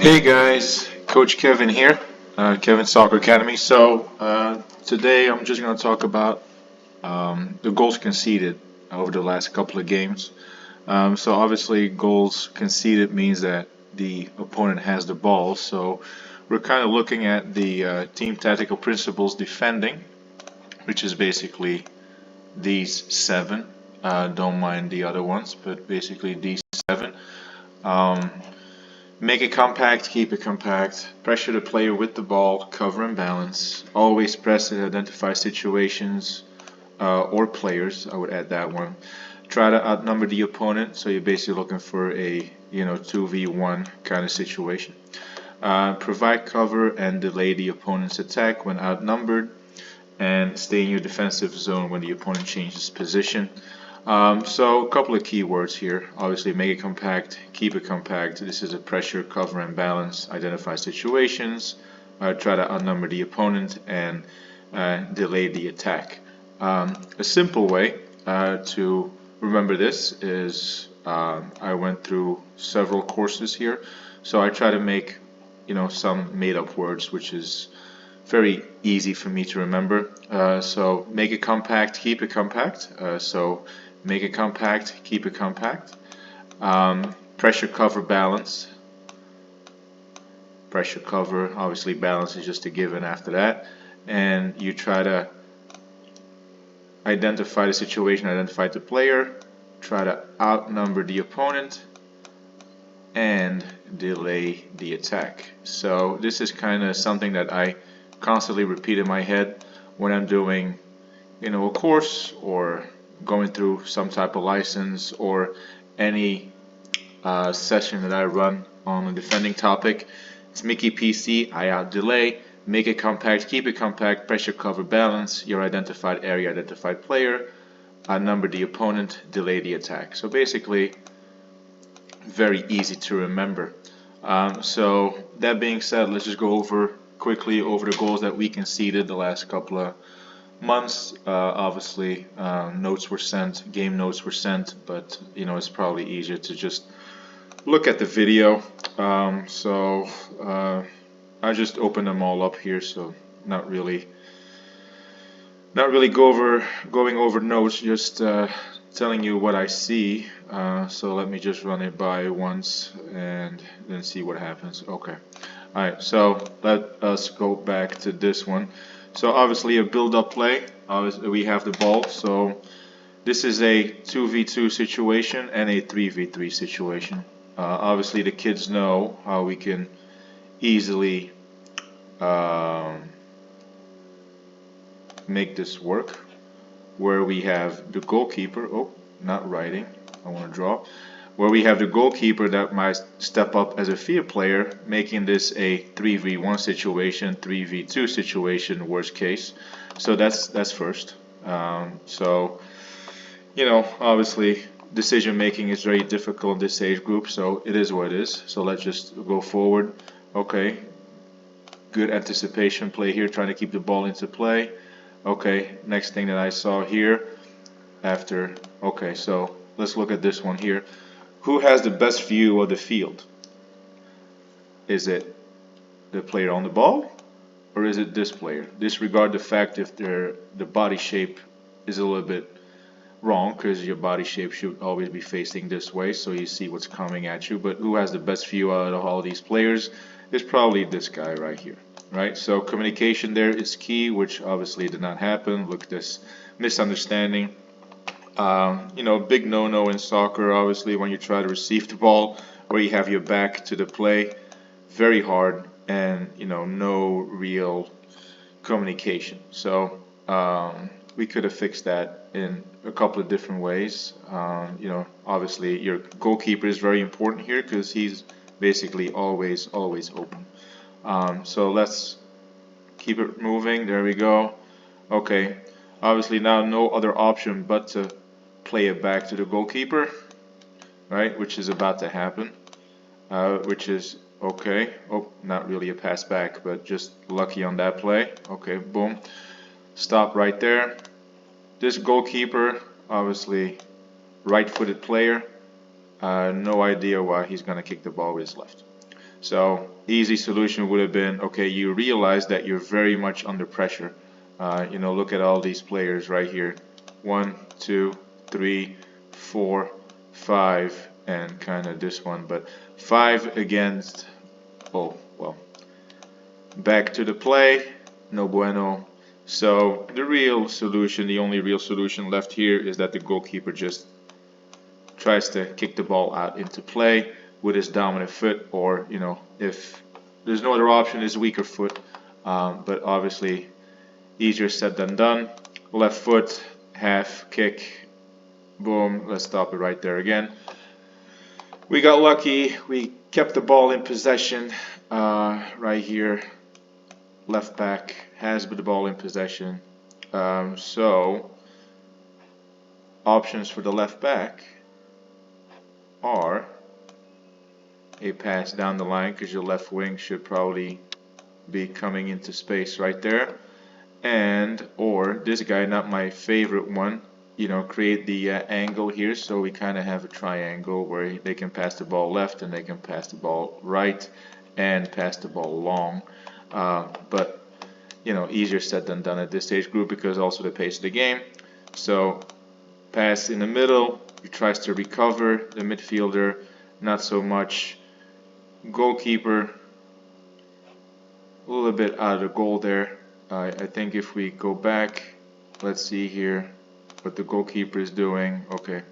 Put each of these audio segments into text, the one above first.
Hey guys, Coach Kevin here, Kevin Soccer Academy. Today I'm just going to talk about the goals conceded over the last couple of games. Obviously, goals conceded means that the opponent has the ball. So we're kind of looking at the team tactical principles defending, which is basically these seven. Don't mind the other ones, but basically these seven. Um, Make it compact, keep it compact. Pressure the player with the ball, cover and balance. Always press and identify situations or players. I would add that one. Try to outnumber the opponent, so you're basically looking for a 2v1 kind of situation. Provide cover and delay the opponent's attack when outnumbered, and stay in your defensive zone when the opponent changes position. A couple of keywords here. Obviously, make it compact, keep it compact. This is a pressure, cover, and balance. Identify situations, try to outnumber the opponent, and delay the attack. A simple way to remember this is I went through several courses here, so I try to make some made-up words, which is very easy for me to remember. Make it compact, keep it compact. Make it compact, keep it compact. Pressure, cover, balance. Pressure, cover, obviously balance is just a given after that. And you try to identify the situation, identify the player, try to outnumber the opponent, and delay the attack. So this is kind of something that I constantly repeat in my head when I'm doing a course or going through some type of license or any session that I run on a defending topic. It's Mickey PC, IOUTDELAY, make it compact, keep it compact, pressure, cover, balance, your identified area, identified player, outnumber the opponent, delay the attack. So basically, very easy to remember. So that being said, let's just go quickly over the goals that we conceded the last couple of months. Obviously, notes were sent, game notes were sent, but it's probably easier to just look at the video. I just opened them all up here, so not really going over notes, just telling you what I see. So let me just run it by once and then see what happens. Okay. Alright, so let us go back to this one. So obviously a build-up play. Obviously we have the ball. So this is a 2v2 situation and a 3v3 situation. Obviously the kids know how we can easily make this work, where we have the goalkeeper. Oh, not writing. I want to draw. Where we have the goalkeeper that might step up as a field player, making this a 3v1 situation, 3v2 situation, worst case. So that's first. Obviously decision making is very difficult in this age group, so it is what it is. So let's just go forward. Okay, good anticipation play here, trying to keep the ball into play. Okay, next thing that I saw here after. Okay, so let's look at this one here. Who has the best view of the field? Is it the player on the ball, or is it this player? Disregard the fact if the body shape is a little bit wrong, because your body shape should always be facing this way, so you see what's coming at you. But who has the best view out of all these players is probably this guy right here, right? So communication there is key, which obviously did not happen. Look at this misunderstanding. Big no-no in soccer, obviously, when you try to receive the ball where you have your back to the play. Very hard, and no real communication. So we could have fixed that in a couple of different ways. Obviously your goalkeeper is very important here, because he's basically always open. So let's keep it moving. There we go. Okay, obviously now no other option but to play it back to the goalkeeper, right, which is about to happen, which is okay. Oh, not really a pass back, but just lucky on that play. Okay, boom, stop right there. This goalkeeper, obviously right-footed player, no idea why he's gonna kick the ball with his left. So easy solution would have been, okay, you realize that you're very much under pressure. You know, look at all these players right here. 1, 2, 3, 4, 5, and kind of this one, but 5 against, oh, well, back to the play, no bueno. So the real solution, the only real solution left here is that the goalkeeper just tries to kick the ball out into play with his dominant foot, or, you know, if there's no other option, his weaker foot. But obviously easier said than done. Left foot, half kick, boom, let's stop it right there again. We got lucky, we kept the ball in possession right here. Left back has the ball in possession. So options for the left back are a pass down the line, because your left wing should probably be coming into space right there, and or this guy, not my favorite one, you know, create the angle here, so we kind of have a triangle where they can pass the ball left and they can pass the ball right and pass the ball long. But you know, easier said than done at this stage group, because also the pace of the game. So pass in the middle, he tries to recover, the midfielder not so much. Goalkeeper a little bit out of the goal there. I think if we go back, let's see here what the goalkeeper is doing. Okay,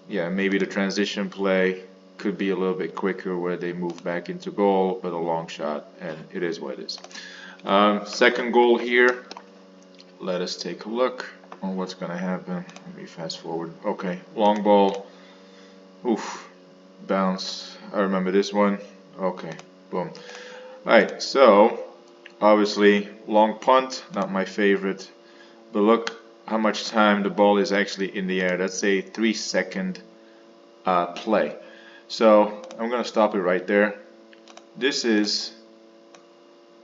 yeah, maybe the transition play could be a little bit quicker where they move back into goal, but a long shot, and it is what it is. Second goal here, let us take a look on what's going to happen. Let me fast forward. Okay, long ball, oof, bounce. I remember this one. Okay, boom. Alright, so obviously long punt, not my favorite, but look how much time the ball is actually in the air. That's a 3-second play. So I'm going to stop it right there. This is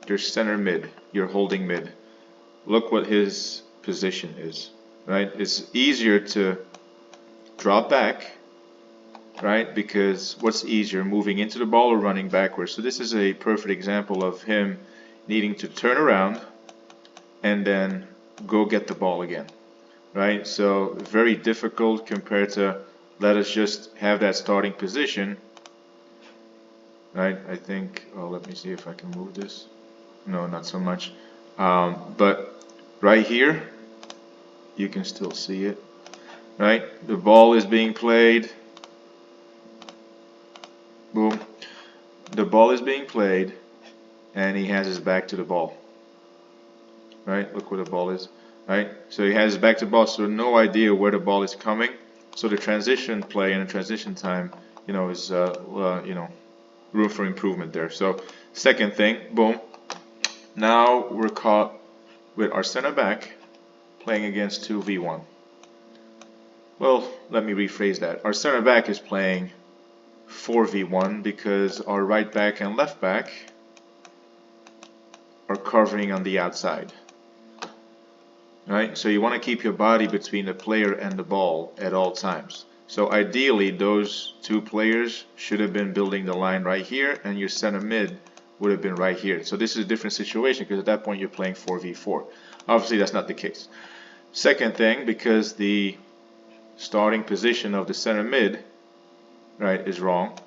your center mid, your holding mid. Look what his position is, right? It's easier to drop back, right? Because what's easier, moving into the ball or running backwards? So this is a perfect example of him needing to turn around and then go get the ball again, right? So very difficult compared to, let us just have that starting position, right? I think, oh, let me see if I can move this. No, not so much. But right here, you can still see it, right? The ball is being played. Boom. The ball is being played, and he has his back to the ball, right? Look where the ball is, right? So he has his back to the ball, so no idea where the ball is coming. So the transition play and the transition time, you know, is you know, room for improvement there. So second thing, boom. Now we're caught with our center back playing against 2v1. Well, let me rephrase that. Our center back is playing 4v1 because our right back and left back are covering on the outside. Right? So you want to keep your body between the player and the ball at all times. So ideally those two players should have been building the line right here, and your center mid would have been right here. So this is a different situation, because at that point you're playing 4v4. Obviously that's not the case. Second thing, because the starting position of the center mid, right, is wrong,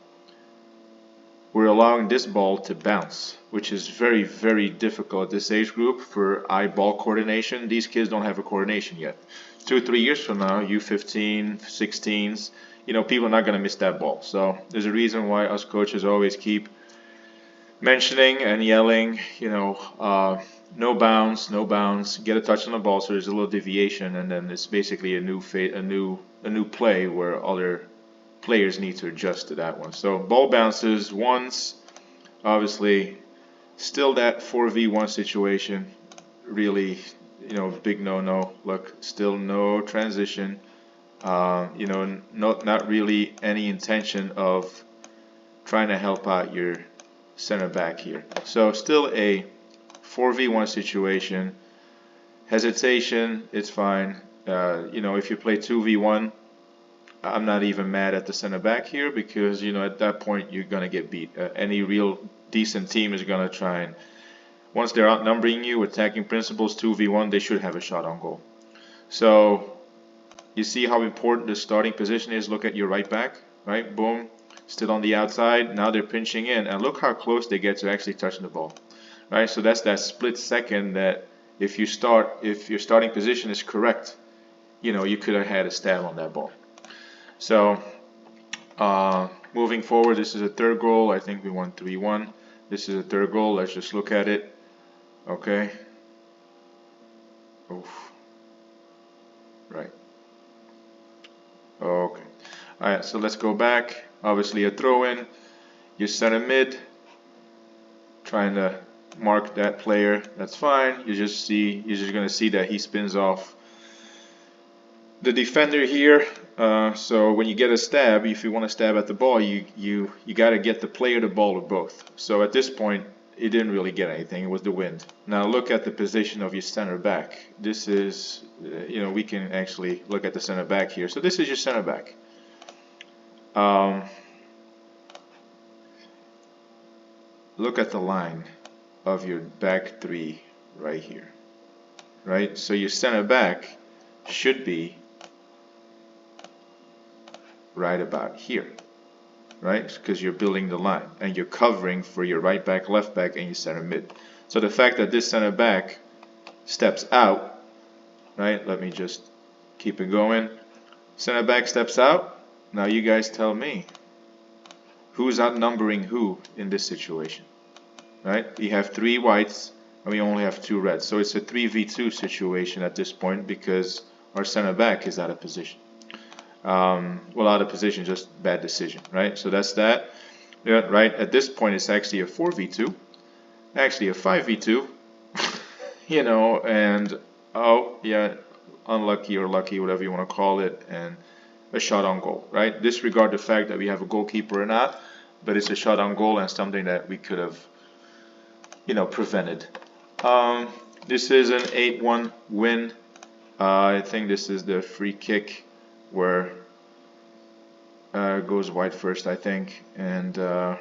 we're allowing this ball to bounce, which is very, very difficult at this age group for eye-ball coordination. These kids don't have a coordination yet. 2 or 3 years from now, U15, 16s, you know, people are not going to miss that ball. So there's a reason why us coaches always keep mentioning and yelling, you know, no bounce, no bounce, get a touch on the ball, so there's a little deviation, and then it's basically a new play where other players need to adjust to that one. So ball bounces once, obviously still that 4v1 situation, really, you know, big no-no. Look, still no transition, you know, not really any intention of trying to help out your center back here. So still a 4v1 situation. Hesitation, it's fine. You know, if you play 2v1, I'm not even mad at the center back here, because you know at that point you're gonna get beat. Any real decent team is gonna try and, once they're outnumbering you, attacking principles 2v1, they should have a shot on goal. So you see how important the starting position is. Look at your right back, right? Boom, still on the outside. Now they're pinching in, and look how close they get to actually touching the ball, right? So that's that split second that if your starting position is correct, you know, you could have had a stab on that ball. So moving forward, this is a third goal. I think we won 3-1. This is a third goal. Let's just look at it. Okay. Oof. Right. Okay. Alright, so let's go back. Obviously a throw in. You center mid, trying to mark that player. That's fine. You're just gonna see that he spins off the defender here. So when you get a stab, if you want to stab at the ball, you got to get the player the ball or both. So at this point, it didn't really get anything. It was the wind. Now look at the position of your center back. This is, you know, we can actually look at the center back here. So this is your center back. Look at the line of your back three right here, right? So your center back should be right about here, right? Because you're building the line and you're covering for your right back, left back, and your center mid. So the fact that this center back steps out, right? Let me just keep it going. Center back steps out. Now you guys tell me, who's outnumbering who in this situation, right? We have 3 whites and we only have 2 reds. So it's a 3v2 situation at this point because our center back is out of position. Well, out of position, just bad decision, right? So that's that. Yeah, right. At this point, it's actually a 4v2, actually a 5v2, you know, and oh yeah, unlucky or lucky, whatever you want to call it, and a shot on goal, right? Disregard the fact that we have a goalkeeper or not, but it's a shot on goal and something that we could have, you know, prevented. This is an 8-1 win. I think this is the free kick where goes wide first, I think, and then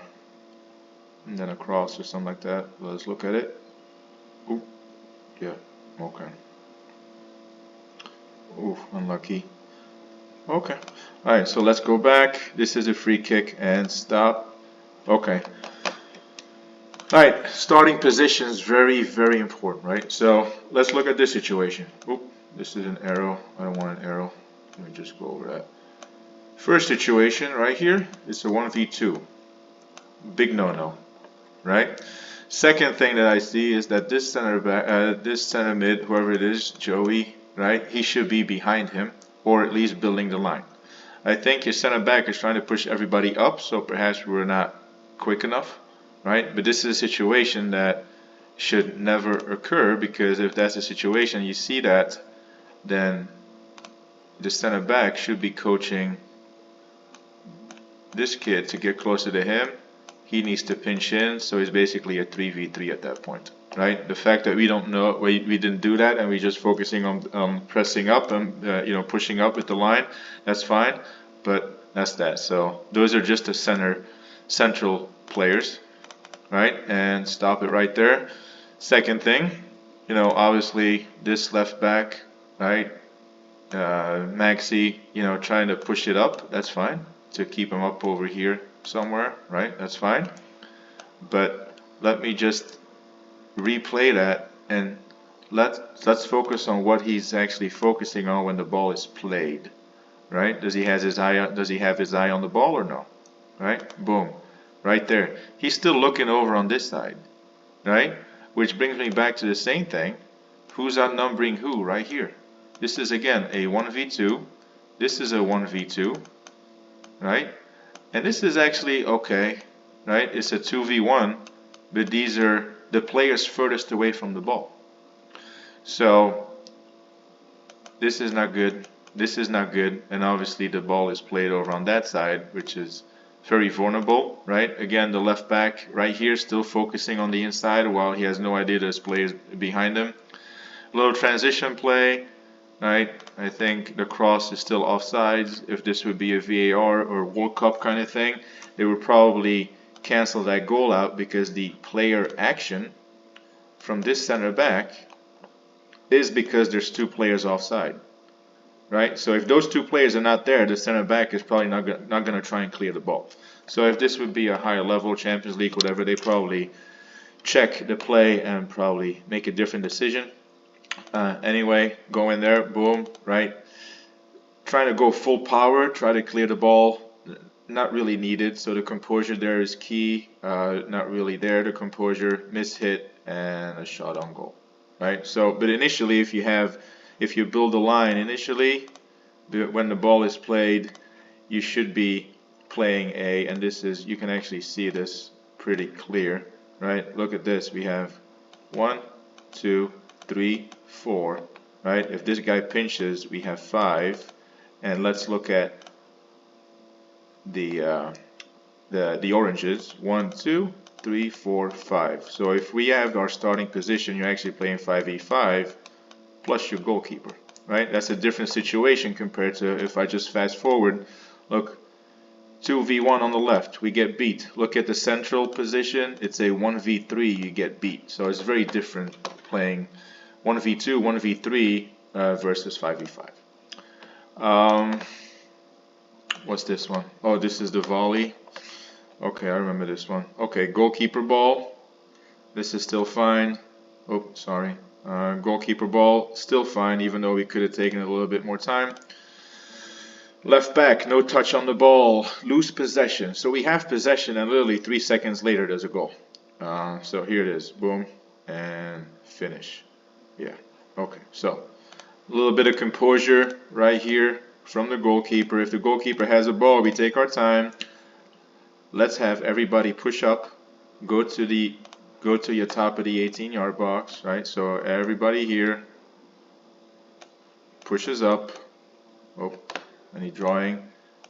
a cross or something like that. Let's look at it. Ooh, yeah, okay. Ooh, unlucky. Okay, alright, so let's go back. This is a free kick and stop. Okay. Alright, starting position is very, very important, right? So let's look at this situation. Oop, this is an arrow. I don't want an arrow. Let me just go over that. First situation right here, it's a 1v2. Big no-no, right? Second thing that I see is that this center back, this center mid, whoever it is, Joey, right? He should be behind him, or at least building the line. I think your center back is trying to push everybody up, so perhaps we're not quick enough, right? But this is a situation that should never occur, because if that's the situation, you see that, then the center back should be coaching this kid to get closer to him. He needs to pinch in, so it's basically a 3v3 at that point, right? The fact that we don't know, we didn't do that, and we're just focusing on pressing up and you know, pushing up with the line, that's fine, but that's that. So those are just the central players, right? And stop it right there. Second thing, you know, obviously this left back, right? Maxi, you know, trying to push it up, that's fine, to keep him up over here somewhere, right? That's fine. But let me just replay that, and let's focus on what he's actually focusing on when the ball is played, right? Does he have his eye on the ball or no? Right? Boom. Right there. He's still looking over on this side, right? Which brings me back to the same thing. Who's outnumbering who right here? This is again a 1v2. This is a 1v2, right? And this is actually okay, right? It's a 2v1, but these are the players furthest away from the ball. So this is not good. This is not good. And obviously the ball is played over on that side, which is very vulnerable, right? Again, the left back right here still focusing on the inside while he has no idea there's players behind him. Little transition play. right? I think the cross is still offsides. If this would be a VAR or World Cup kind of thing, they would probably cancel that goal out because the player action from this center back is because there's two players offside, right? So if those two players are not there, the center back is probably not going to try and clear the ball. So if this would be a higher level, Champions League, whatever, they probably check the play and probably make a different decision. Anyway, go in there, boom, right? Trying to go full power, try to clear the ball, not really needed. So the composure there is key, not really there, the composure, miss hit, and a shot on goal, right? So, but initially, if you build a line initially, when the ball is played, you should be playing and this is, you can actually see this pretty clear, right? Look at this, we have 1, 2, 3, 4, right? If this guy pinches, we have 5, and let's look at the oranges, 1, 2, 3, 4, 5. So if we have our starting position, you're actually playing 5v5 plus your goalkeeper, right? That's a different situation compared to if I just fast forward. Look, 2v1 on the left, we get beat. Look at the central position, it's a 1v3, you get beat. So it's very different playing 1v2, 1v3 versus 5v5. What's this one? Oh, this is the volley. Okay, I remember this one. Okay, goalkeeper ball. This is still fine. Oh, sorry. Goalkeeper ball, still fine, even though we could have taken a little bit more time. Left back, no touch on the ball, loose possession. So we have possession, and literally 3 seconds later there's a goal. So here it is, boom, and finish. Yeah, okay, so a little bit of composure right here from the goalkeeper. If the goalkeeper has a ball, we take our time. Let's have everybody push up, go to your top of the 18-yard box, right? So everybody here pushes up. Oh, any drawing.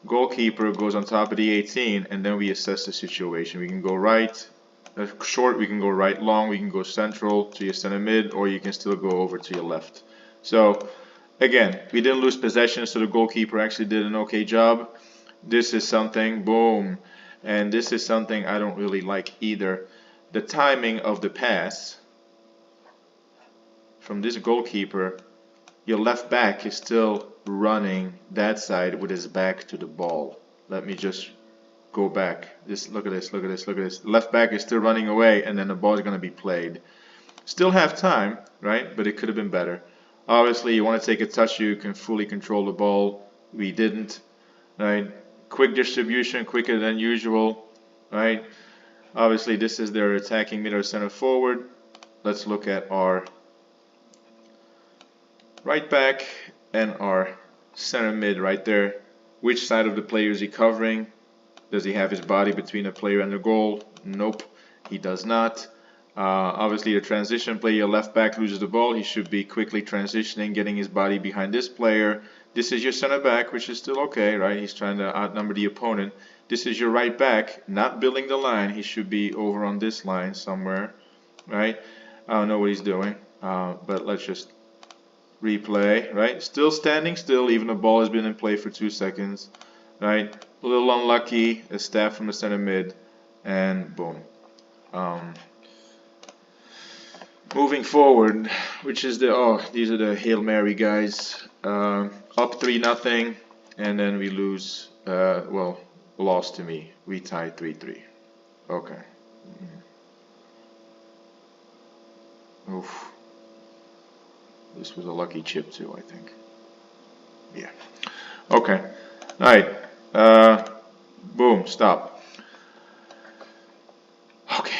Goalkeeper goes on top of the 18, and then we assess the situation. We can go right, short, we can go right long, we can go central to your center mid, or you can still go over to your left. So again, we didn't lose possession, so the goalkeeper actually did an okay job. This is something, boom, and this is something I don't really like either. The timing of the pass from this goalkeeper, your left back is still running that side with his back to the ball. Let me just go back. Look at this, look at this, look at this. Left back is still running away, and then the ball is going to be played. Still have time, right? But it could have been better. Obviously, you want to take a touch, you can fully control the ball. We didn't, right? Quick distribution, quicker than usual, right? Obviously, this is their attacking mid or center forward. Let's look at our right back and our center mid right there. Which side of the player is he covering? Does he have his body between the player and the goal? Nope, he does not. Obviously, the transition play, your left back loses the ball. He should be quickly transitioning, getting his body behind this player. This is your center back, which is still okay, right? He's trying to outnumber the opponent. This is your right back, not building the line. He should be over on this line somewhere, right? I don't know what he's doing, but let's just replay, right? Still standing still, even the ball has been in play for 2 seconds, right? A little unlucky, a stab from the center mid, and boom. Moving forward, which is these are the Hail Mary guys. Up 3-0, and then we lose, well, lost to me. We tied 3-3. Okay. Oof. This was a lucky chip too, I think. Yeah. Okay. Alright. Boom. Stop. Okay.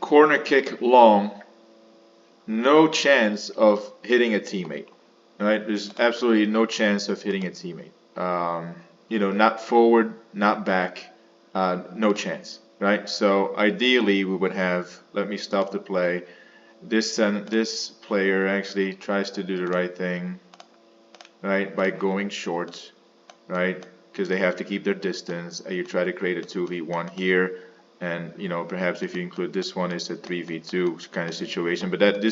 Corner kick long. No chance of hitting a teammate. Right? There's absolutely no chance of hitting a teammate. You know, not forward, not back. No chance. Right? So ideally we would have, let me stop the play. This player actually tries to do the right thing, right, by going short, right, because they have to keep their distance. You try to create a 2v1 here, and you know, perhaps if you include this one, it's a 3v2 kind of situation. But that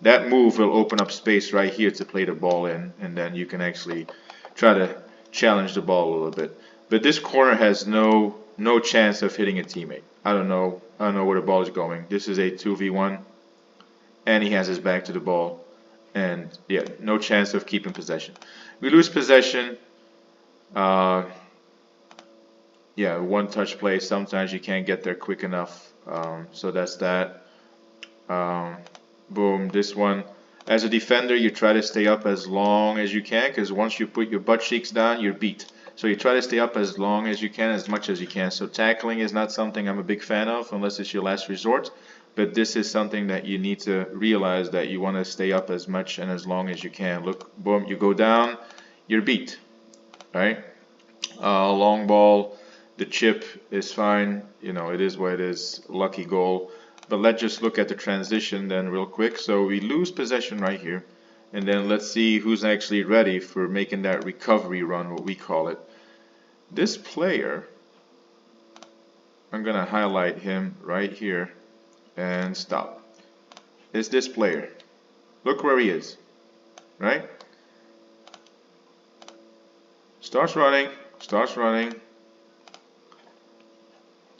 that move will open up space right here to play the ball in, and then you can actually try to challenge the ball a little bit. But this corner has no chance of hitting a teammate. I don't know where the ball is going. This is a 2v1, and he has his back to the ball, and yeah, no chance of keeping possession. We lose possession. Yeah, one touch play. Sometimes you can't get there quick enough. So that's that. Boom, this one. As a defender, you try to stay up as long as you can, because once you put your butt cheeks down, you're beat. So you try to stay up as long as you can, as much as you can. So tackling is not something I'm a big fan of, unless it's your last resort. But this is something that you need to realize, that you want to stay up as much and as long as you can. Look, boom, you go down, you're beat, right? Long ball, the chip is fine. You know, it is what it is. Lucky goal. But let's just look at the transition then real quick. So we lose possession right here. And then let's see who's actually ready for making that recovery run, what we call it. This player, I'm going to highlight him right here and stop. It's this player. Look where he is, right? Starts running, starts running.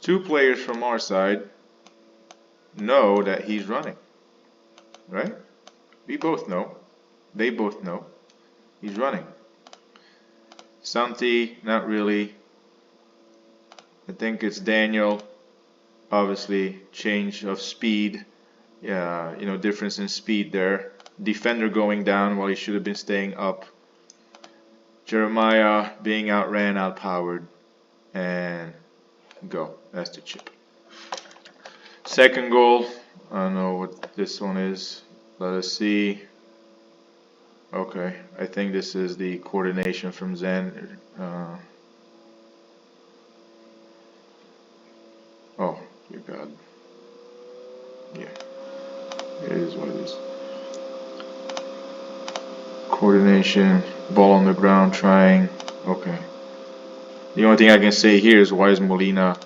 Two players from our side know that he's running, right? We both know. They both know he's running. Santi, not really. I think it's Daniel. Obviously, change of speed. Yeah, you know, difference in speed there. Defender going down while he should have been staying up. Jeremiah being outran, outpowered, and go. That's the chip. Second goal. I don't know what this one is. Let us see. Okay, I think this is the coordination from Zen. Oh, dear God. Yeah, it is what it is. Coordination, ball on the ground, trying. Okay. The only thing I can say here is, why is Molina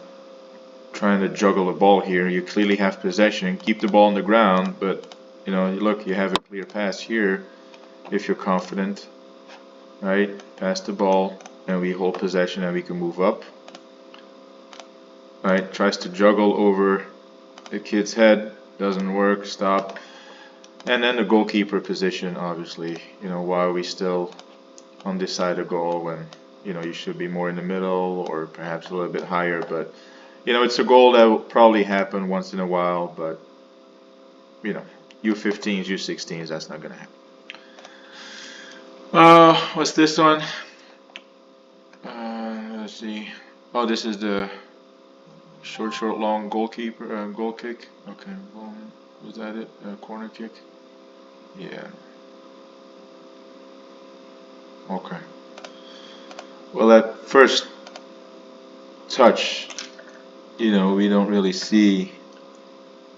trying to juggle the ball here? You clearly have possession. Keep the ball on the ground, but you know, look, you have a clear pass here. If you're confident, right? Pass the ball, and we hold possession, and we can move up. Right? Tries to juggle over the kid's head, doesn't work. Stop. And then the goalkeeper position, obviously. You know, why are we still on this side of goal when, you know, you should be more in the middle or perhaps a little bit higher? But you know, it's a goal that will probably happen once in a while. But you know, U15s, U16s, that's not gonna happen. What's this one? Let's see. Oh, this is the short, long goalkeeper goal kick. Okay, was that it? Corner kick. Yeah. Okay. Well, at first touch, you know, we don't really see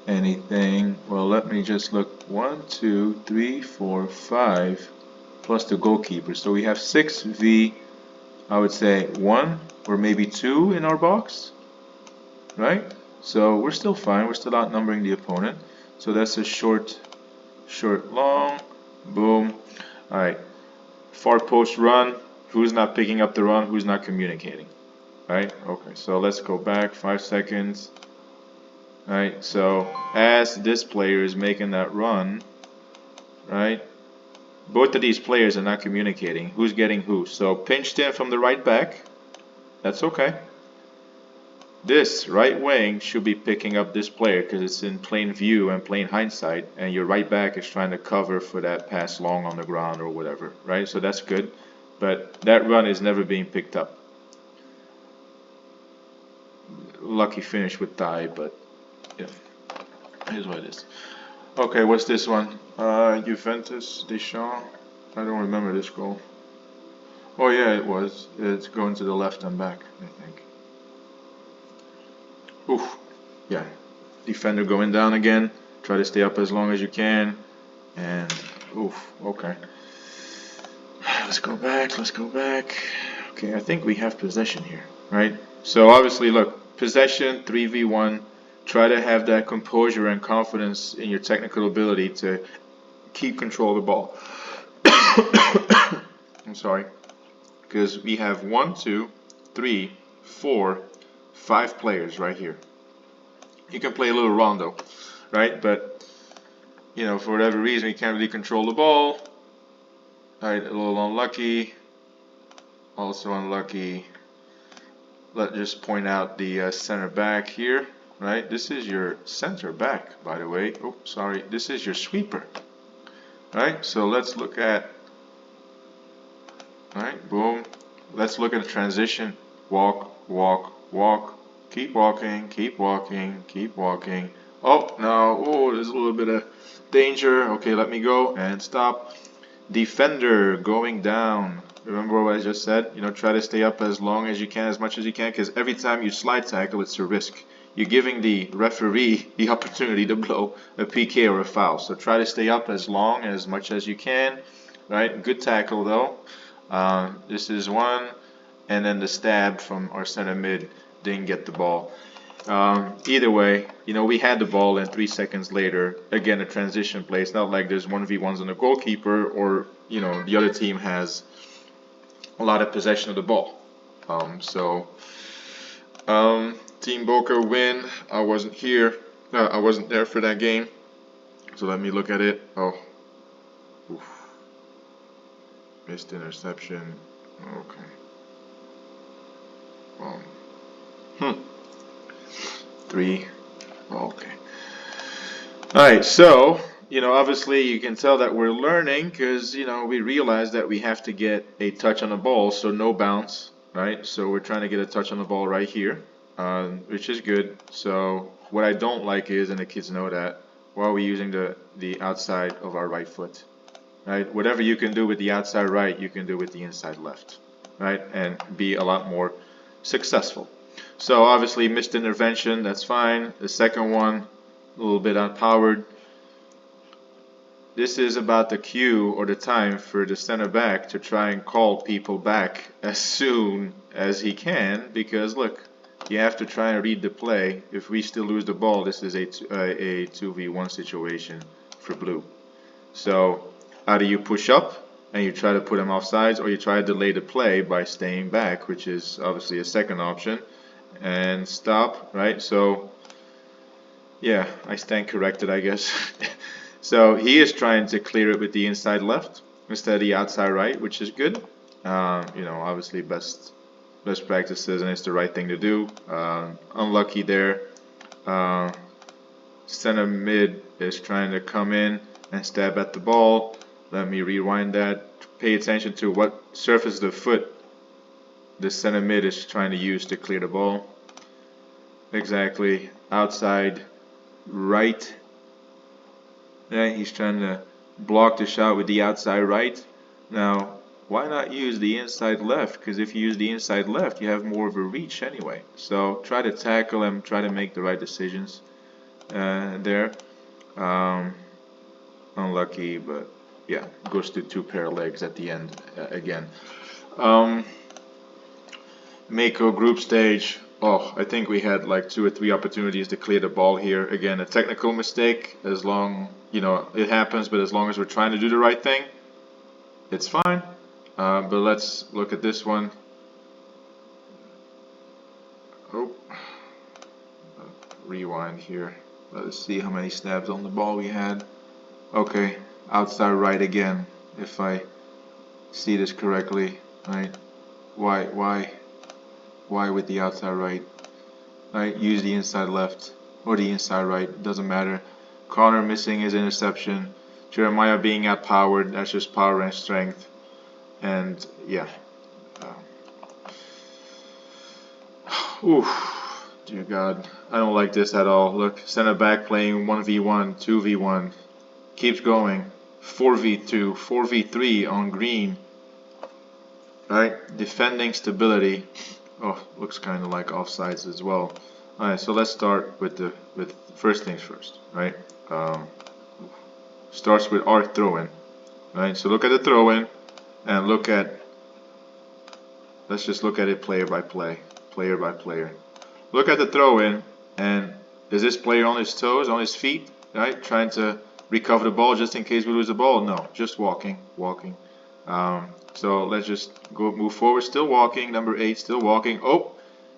anything. Well, let me just look. 1, 2, 3, 4, 5. Plus the goalkeeper. So we have 6v, I would say 1 or maybe 2 in our box, right? So we're still fine. We're still outnumbering the opponent. So that's a short, long, boom. All right, far post run. Who's not picking up the run? Who's not communicating? Right? Okay, so let's go back 5 seconds. All right, so as this player is making that run, right? Both of these players are not communicating. Who's getting who? So pinched in from the right back. That's okay. This right wing should be picking up this player because it's in plain view and plain hindsight, and your right back is trying to cover for that pass long on the ground or whatever, right? So that's good. But that run is never being picked up. Lucky finish with Thai, but yeah, here's what it is. Okay, what's this one? Juventus, Deschamps. I don't remember this goal. Oh yeah, it was. It's going to the left and back, I think. Oof. Yeah. Defender going down again. Try to stay up as long as you can. And oof. Okay. Let's go back. Let's go back. Okay, I think we have possession here, right? So obviously, look, possession 3v1. Try to have that composure and confidence in your technical ability to keep control of the ball. I'm sorry, because we have 1, 2, 3, 4, 5 players right here. You can play a little rondo, right? But you know, for whatever reason, we can't really control the ball. Right, a little unlucky. Also unlucky. Let's just point out the center back here. Right, this is your center back, by the way. Oh, sorry, this is your sweeper. Right, so let's look at. Right, boom. Let's look at the transition. Walk, walk, walk. Keep walking, keep walking, keep walking. Oh, no. Oh, there's a little bit of danger. Okay, let me go and stop. Defender going down. Remember what I just said? You know, try to stay up as long as you can, as much as you can, because every time you slide tackle, it's a risk. You're giving the referee the opportunity to blow a PK or a foul. So try to stay up as long, as much as you can. Right? Good tackle though. This is one, and then the stab from our center mid didn't get the ball. Either way, you know, we had the ball, and 3 seconds later, again, a transition play. It's not like there's 1v1s on the goalkeeper, or you know, the other team has a lot of possession of the ball. Team Boca win. I wasn't here. I wasn't there for that game. So let me look at it. Oh, oof. Missed interception. Okay. 3. Okay. Alright, so, you know, obviously you can tell that we're learning because, you know, we realize that we have to get a touch on the ball, so no bounce, right? So we're trying to get a touch on the ball right here, which is good. So what I don't like is, and the kids know that, why are we using the outside of our right foot? Right? Whatever you can do with the outside right, you can do with the inside left, right? And be a lot more successful. So obviously missed intervention, that's fine. The second one, a little bit unpowered. This is about the cue or the time for the center back to try and call people back as soon as he can, because look, you have to try and read the play. If we still lose the ball, this is a 2v1 situation for blue. So either you push up and you try to put him off sides, or you try to delay the play by staying back, which is obviously a second option, and stop, right? So yeah, I stand corrected, I guess. So he is trying to clear it with the inside left instead of the outside right, which is good. You know, obviously best practices, and it's the right thing to do. Unlucky there. Center mid is trying to come in and stab at the ball. Let me rewind that. Pay attention to what surface of the foot the center mid is trying to use to clear the ball. Exactly. Outside right. Yeah, he's trying to block the shot with the outside right. Now, why not use the inside left? Because if you use the inside left, you have more of a reach anyway. So try to tackle him, try to make the right decisions there. Unlucky, but yeah, goes to 2 pair of legs at the end again. Mako group stage. Oh, I think we had like 2 or 3 opportunities to clear the ball here. Again, a technical mistake. As long, you know, it happens, but as long as we're trying to do the right thing, it's fine. But let's look at this one. Oh, rewind here. Let's see how many stabs on the ball we had. Okay, outside right again. If I see this correctly, right? Why with the outside right? Right, use the inside left or the inside right. Doesn't matter. Connor missing his interception. Jeremiah being outpowered. That's just power and strength. And yeah. Oof, dear God, I don't like this at all. Look, center back playing 1v1, 2v1, keeps going, 4v2, 4v3 on green. Right, defending stability. Oh, looks kind of like offsides as well. All right, so let's start with first things first. Right, starts with our throw-in. Right, so look at the throw-in and look at. Let's just look at it player by player. Look at the throw-in, and is this player on his toes, on his feet, right? Trying to recover the ball just in case we lose the ball? No, just walking. So let's just move forward. Still walking. Number 8, still walking. Oh,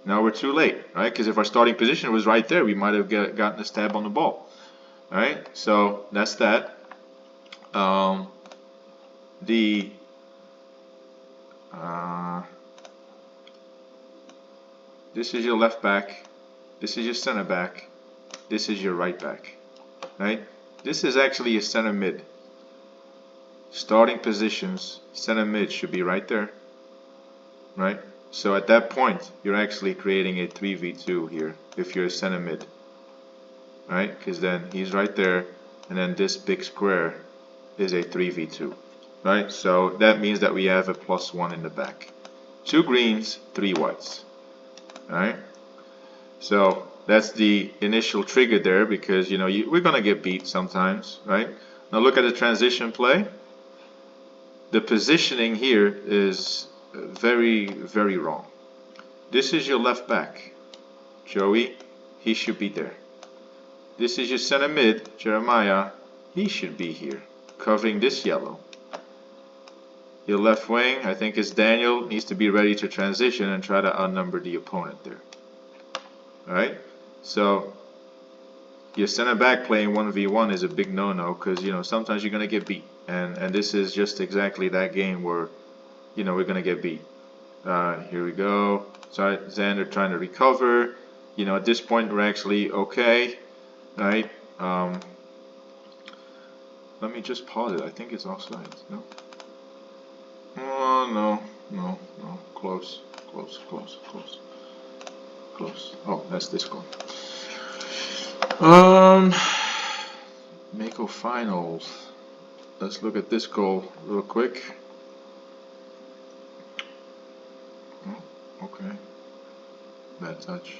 now we're too late, right? Because if our starting position was right there, we might have gotten a stab on the ball. All right, so that's that. This is your left back. This is your center back. This is your right back. Right? This is actually a center mid. Starting positions, center mid should be right there. Right? So at that point, you're actually creating a 3v2 here if you're a center mid. Right? Because then he's right there, and then this big square is a 3v2. Right? So that means that we have a +1 in the back. 2 greens, 3 whites. Alright? So that's the initial trigger there, because we're gonna get beat sometimes, right? Now look at the transition play. The positioning here is very, very wrong. This is your left back, Joey. He should be there. This is your center mid, Jeremiah. He should be here, covering this yellow. Your left wing, I think it's Daniel, needs to be ready to transition and try to outnumber the opponent there. Alright, so your center back playing 1v1 is a big no-no, because sometimes you're going to get beat, and this is just exactly that game where we're going to get beat. Here we go. Sorry, Xander trying to recover. At this point we're actually okay. Right? Let me just pause it. I think it's offside. No? Oh, no. Close. Oh, that's this goal. Mako finals. Let's look at this goal real quick. Oh, okay. Bad touch.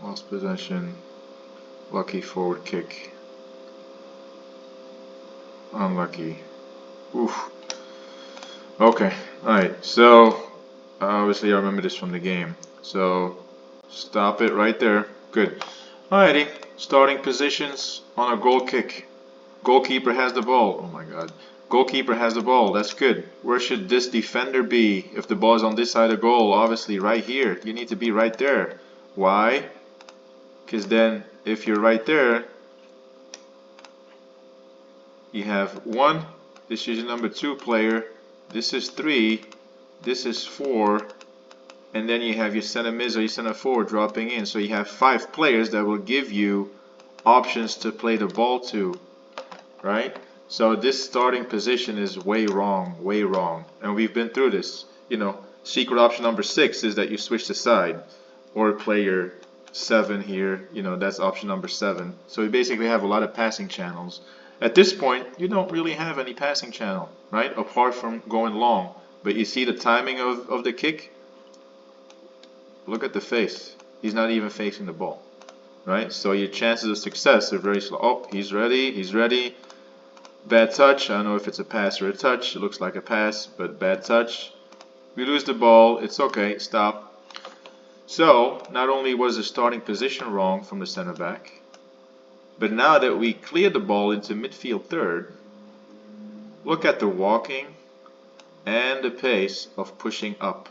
Lost possession. Lucky forward kick. Unlucky. Oof. Okay. Alright, so obviously I remember this from the game. So stop it right there. Good. Alrighty. Starting positions on a goal kick. Goalkeeper has the ball. Oh my god. Goalkeeper has the ball. That's good. Where should this defender be if the ball is on this side of goal? Obviously right here. You need to be right there. Why? Because then if you're right there, you have 1. This is your number 2 player. This is 3. This is 4. And then you have your center mid or your center forward dropping in. So you have 5 players that will give you options to play the ball to. Right? So this starting position is way wrong. And we've been through this. Secret option number 6 is that you switch the side. Or play your 7 here. That's option number 7. So you basically have a lot of passing channels. At this point, you don't really have any passing channel. Right? Apart from going long. But you see the timing of the kick? Look at the face. He's not even facing the ball. Right? So your chances of success are very slow. Oh, he's ready. Bad touch. I don't know if it's a pass or a touch. It looks like a pass, but bad touch. We lose the ball. It's okay. Stop. So, not only was the starting position wrong from the center back, but now that we cleared the ball into midfield third, look at the walking and the pace of pushing up.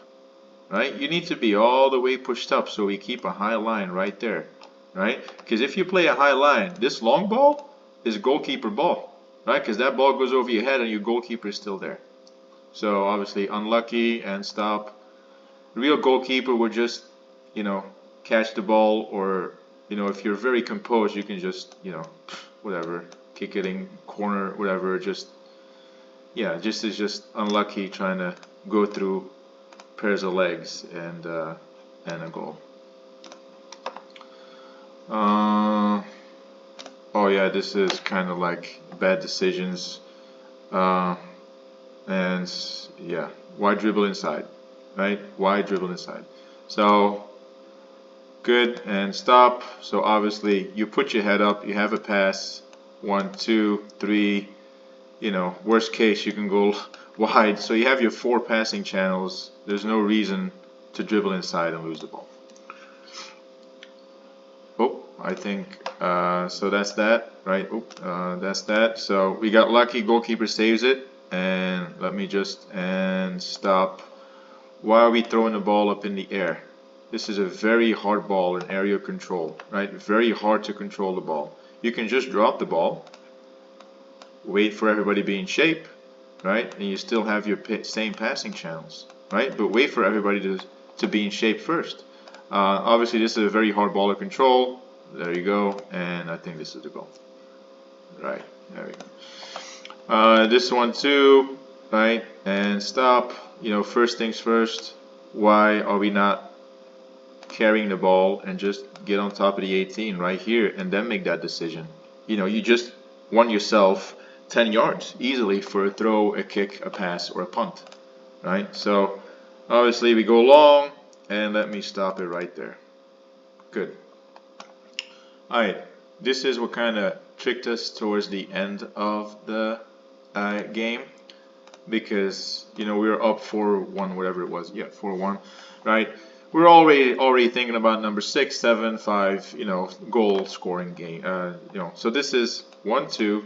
Right? You need to be all the way pushed up so we keep a high line right there. Right? Because if you play a high line, this long ball is goalkeeper ball. Right? Because that ball goes over your head and your goalkeeper is still there. So obviously unlucky and stop. The real goalkeeper would just, catch the ball, or, if you're very composed, you can just, whatever, kick it in corner, whatever. Just is just unlucky trying to go through pairs of legs and a goal. Oh yeah, this is kind of like bad decisions. And yeah, why dribble inside? Right? Why dribble inside? So good and stop. So obviously you put your head up, you have a pass, 1, 2, 3. Worst case you can go wide. So you have your 4 passing channels. There's no reason to dribble inside and lose the ball. Oh, I think So that's that, right? That's that. So we got lucky, goalkeeper saves it, and let me just stop. Why are we throwing the ball up in the air? This is a very hard ball in area control, right? Very hard to control the ball. You can just drop the ball, wait for everybody to be in shape, right? And you still have your same passing channels, right? But wait for everybody to be in shape first. Obviously, this is a very hard ball to control. There you go, and I think this is the goal. Right, there we go. This one too, right? And stop. You know, first things first. Why are we not carrying the ball and just get on top of the 18 right here and then make that decision? You know, you just won yourself 10 yards easily for a throw, a kick, a pass, or a punt, right? So obviously we go long, and let me stop it right there. Good. Alright, this is what kind of tricked us towards the end of the game, because, you know, we were up 4-1, whatever it was, yeah, 4-1, right? We're already thinking about number 6, 7, 5, you know, goal scoring game, you know. So this is 1, 2,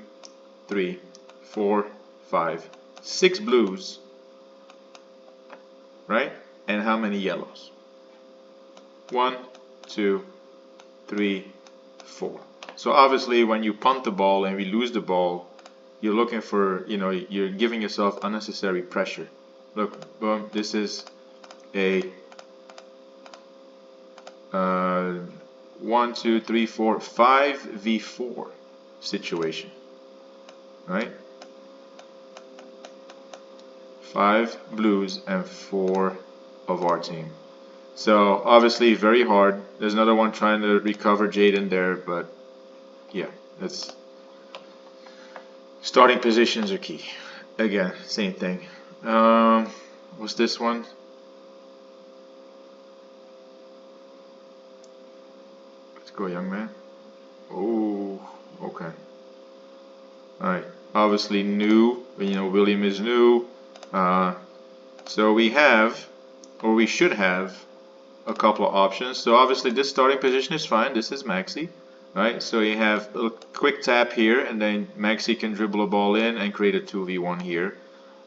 3, 4, 5, 6 blues, right? And how many yellows? 1, 2, 3, 4. So obviously when you punt the ball and we lose the ball, you're looking for, you know, you're giving yourself unnecessary pressure. Look, boom, this is a 1, 2, 3, 4, 5v4 situation, right? 5 blues and 4 of our team. So obviously very hard. There's another one trying to recover Jaden there, but yeah, that's starting positions are key. Again, same thing. What's this one? Let's go, young man. Oh, okay. Alright, obviously new, you know, William is new. So we have, or we should have, a couple of options. So obviously this starting position is fine. This is Maxi, right? So you have a quick tap here, and then Maxi can dribble a ball in and create a 2v1 here.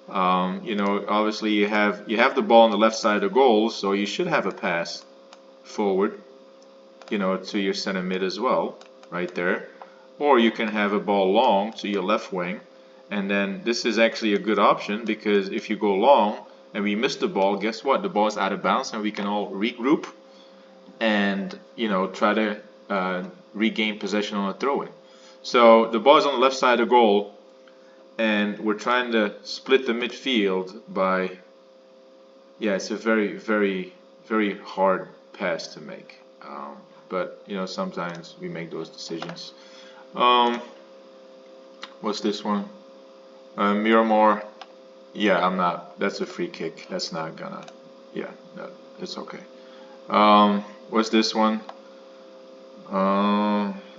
You know, obviously you have the ball on the left side of the goal, so you should have a pass forward, you know, to your center mid as well, right there. Or you can have a ball long to your left wing, and then this is actually a good option, because if you go long and we miss the ball, guess what? The ball is out of bounds, and we can all regroup and, you know, try to regain possession on a throw-in. So the ball is on the left side of the goal, and we're trying to split the midfield by, yeah, it's a very, very, very hard pass to make. But, you know, sometimes we make those decisions. What's this one? Miramar. Yeah, I'm not. That's a free kick. That's not gonna. Yeah, no, it's okay. What's this one?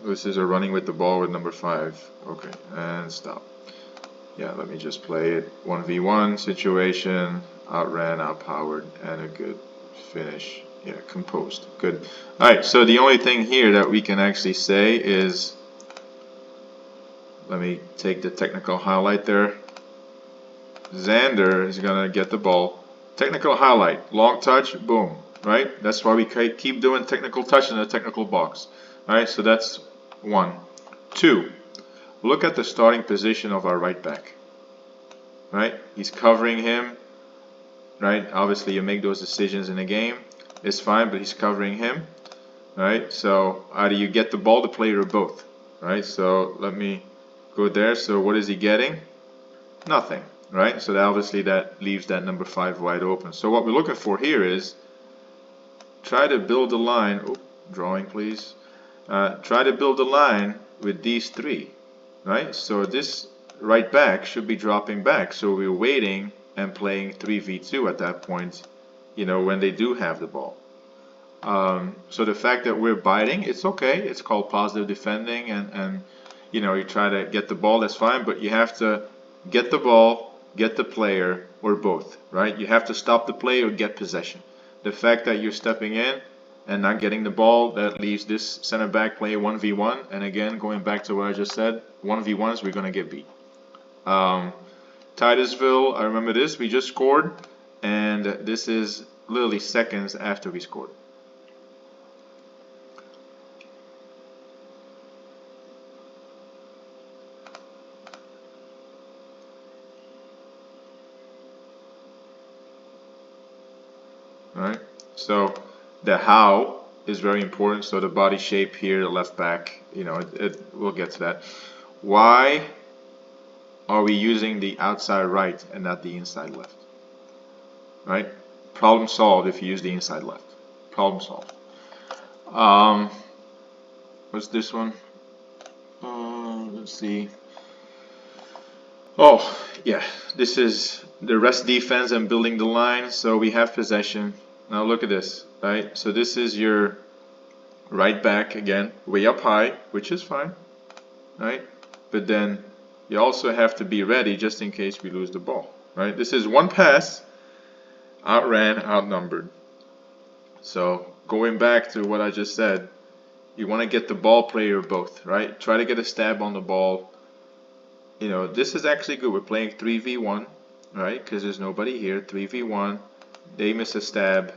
This is a running with the ball with number 5. Okay, and stop. Yeah, let me just play it. 1v1 situation. Outran, outpowered, and a good finish. Yeah, composed. Good. Alright, so the only thing here that we can actually say is, let me take the technical highlight there. Xander is going to get the ball. Technical highlight, long touch, boom, right? That's why we keep doing technical touch in the technical box. Alright, so that's 1. 2, look at the starting position of our right back. Right? He's covering him. Right? Obviously you make those decisions in a game. It's fine, but he's covering him. Right? So either you get the ball to play or both. Right? So let me go there. So what is he getting? Nothing. Right? So that obviously that leaves that number 5 wide open. So what we're looking for here is try to build a line. Oh, drawing please. Try to build a line with these 3. Right? So this right back should be dropping back. So we're waiting and playing 3v2 at that point, you know, when they do have the ball. So the fact that we're biting, it's okay. It's called positive defending, and you know, you try to get the ball, that's fine, but you have to get the ball, get the player, or both, right? You have to stop the play or get possession. The fact that you're stepping in and not getting the ball, that leaves this center back play 1v1. And again, going back to what I just said, 1v1s, we're going to get beat. Titusville, I remember this, we just scored, and this is literally seconds after we scored. Right? So the how is very important. So the body shape here, the left back, you know, we'll get to that. Why are we using the outside right and not the inside left? Right? Problem solved if you use the inside left. Problem solved. What's this one? Let's see. Oh, yeah. This is the rest defense and building the line. So we have possession. Now look at this, right? So this is your right back again, way up high, which is fine, right? But then you also have to be ready just in case we lose the ball, right? This is one pass, outran, outnumbered. So going back to what I just said, you want to get the ball player both, right? Try to get a stab on the ball. You know, this is actually good. We're playing 3v1, right? Because there's nobody here. 3v1. They miss a stab,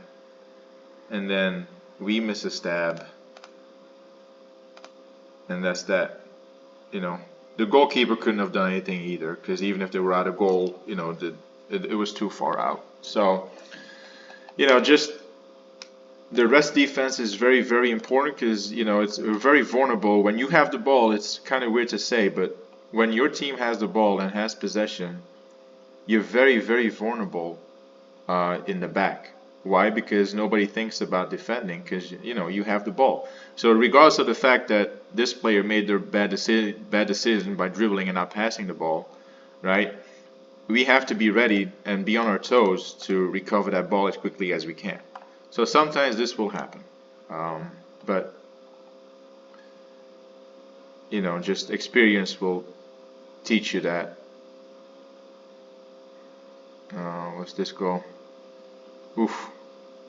and then we miss a stab, and that's that. You know, the goalkeeper couldn't have done anything either, because even if they were out of goal, you know, it was too far out. So, you know, just the rest defense is very, very important, because, you know, it's very vulnerable. When you have the ball, it's kind of weird to say, but when your team has the ball and has possession, you're very, very vulnerable in the back. Why? Because nobody thinks about defending, because, you know, you have the ball. So regardless of the fact that this player made their bad decision by dribbling and not passing the ball, right? We have to be ready and be on our toes to recover that ball as quickly as we can. So sometimes this will happen, but you know, just experience will teach you that. What's this goal? Oof,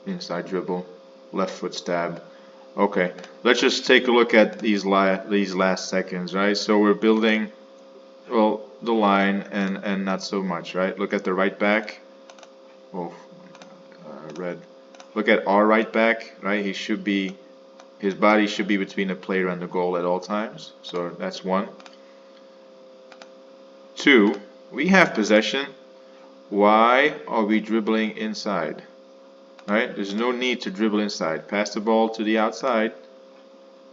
inside dribble, left foot stab. Okay, let's just take a look at these last seconds, right? So we're building, well, the line and not so much, right? Look at the right back. Oh, red. Look at our right back, right? He should be, his body should be between the player and the goal at all times. So that's one. Two, we have possession. Why are we dribbling inside? Right? There's no need to dribble inside. Pass the ball to the outside.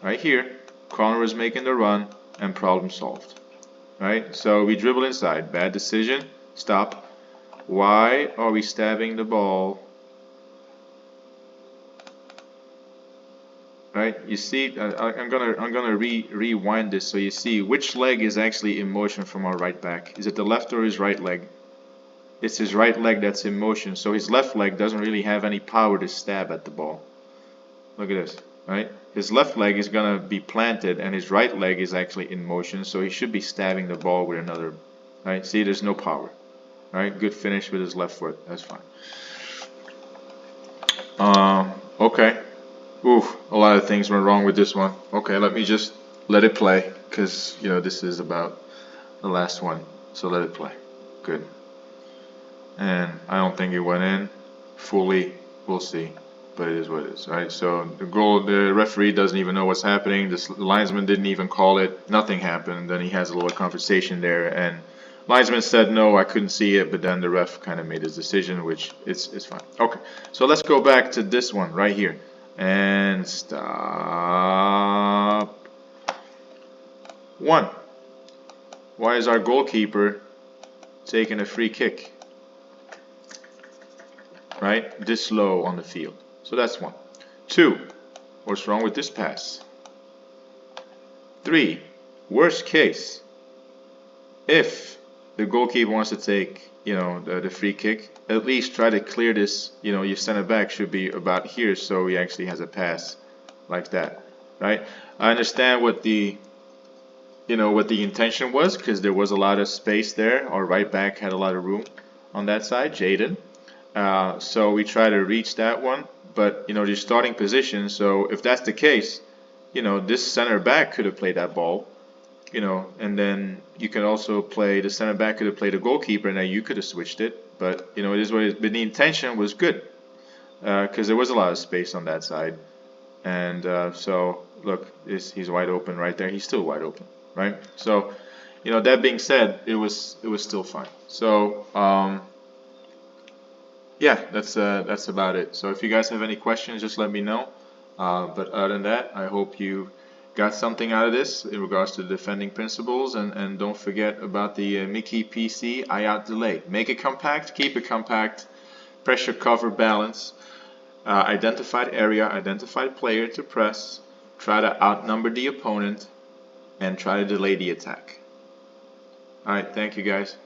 Right here. Connor is making the run, and problem solved. Right? So we dribble inside. Bad decision. Stop. Why are we stabbing the ball? Right? You see, I'm gonna rewind this so you see which leg is actually in motion from our right back. Is it the left or his right leg? It's his right leg that's in motion, so his left leg doesn't really have any power to stab at the ball. Look at this, right? His left leg is gonna be planted, and his right leg is actually in motion, so he should be stabbing the ball with another. Right? See, there's no power. Right? Good finish with his left foot. That's fine. Okay. Oof, a lot of things went wrong with this one. Okay, let me just let it play, because, you know, this is about the last one. So let it play. Good. And I don't think it went in fully. We'll see. But it is what it is, right? So the referee doesn't even know what's happening. The linesman didn't even call it. Nothing happened. And then he has a little conversation there, and linesman said, no, I couldn't see it, but then the ref kind of made his decision, which is fine. Okay, so let's go back to this one right here. And stop. One. Why is our goalkeeper taking a free kick? Right? This low on the field. So that's one. Two. What's wrong with this pass? Three. Worst case, if the goalkeeper wants to take, you know, the free kick, at least try to clear this. You know, your center back should be about here, so he actually has a pass like that, right? I understand what the, you know, what the intention was, because there was a lot of space there. Our right back had a lot of room on that side, Jaden. So we try to reach that one, but you know, your starting position. So if that's the case, you know, this center back could have played that ball, you know, and then you can also play the center back could have played the goalkeeper, and then you could have switched it. But you know, it is what it is. But the intention was good because there was a lot of space on that side, and so look, he's wide open right there. He's still wide open, right? So, you know, that being said, it was still fine. So yeah, that's about it. So if you guys have any questions, just let me know. But other than that, I hope you got something out of this in regards to the defending principles, and don't forget about the Mickey PC IOUTDELAY. Make it compact, keep it compact, pressure, cover, balance, identified area, identified player to press, try to outnumber the opponent, and try to delay the attack. Alright, thank you guys.